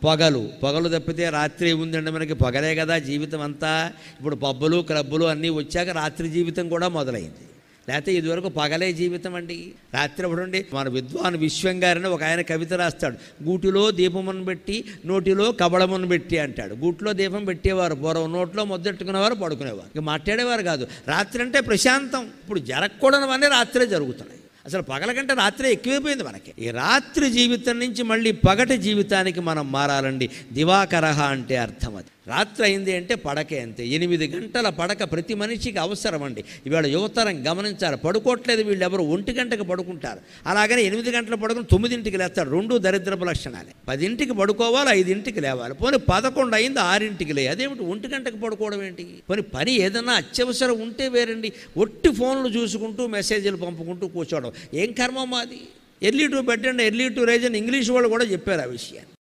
పొగలు తప్పితే రాత్రి ఉందండి మనకి, పొగలే కదా జీవితం అంతా. ఇప్పుడు పబ్బులు క్లబ్బులు అన్నీ వచ్చాక రాత్రి జీవితం కూడా మొదలైంది. లేకపోతే ఇదివరకు పగలే జీవితం అండి. రాత్రి ఒకటి మన విద్వాన్ విశ్వం గారిని ఒక ఆయన కవిత రాస్తాడు, గూటిలో దీపమును పెట్టి నోటిలో కబళమును పెట్టి అంటాడు. గూట్లో దీపం పెట్టేవారు పూర్వం, నోట్లో మొద్దెట్టుకునేవారు, పడుకునేవారు, ఇక మాట్లాడేవారు కాదు. రాత్రి అంటే ప్రశాంతం. ఇప్పుడు జరగకూడనివన్నీ రాత్రే జరుగుతున్నాయి. అసలు పగల కంటే రాత్రే ఎక్కువైపోయింది మనకి. ఈ రాత్రి జీవితం నుంచి మళ్ళీ పగటి జీవితానికి మనం మారాలండి. దివాకరహ అంటే అర్థం అది. రాత్రి అయింది అంటే పడకే అంతే. 8 గంటల పడక ప్రతి మనిషికి అవసరం అండి. ఇవాళ యువతరం గమనించాలి, పడుకోవట్లేదు వీళ్ళు ఎవరు, 1 గంటకు పడుకుంటారు. అలాగనే 8 గంటల పడుకుని 9ంటికి లేస్తాడు. 2 దరిద్రపు లక్షణాలే. 10ంటికి పడుకోవాలి, 5ంటికి లేవాలి. పోనీ 11 అయింది 6ంటికి లే, అదేమిటి 1 గంటకు పడుకోవడం ఏంటి? పోనీ పని ఏదన్నా అత్యవసరం ఉంటే వేరండి. ఒట్టి ఫోన్లు చూసుకుంటూ మెసేజ్లు పంపుకుంటూ కూర్చోవడం ఏం కర్మ మాది? Early to bed and early to rise అని ఇంగ్లీష్ వాళ్ళు కూడా చెప్పారు ఆ విషయాన్ని.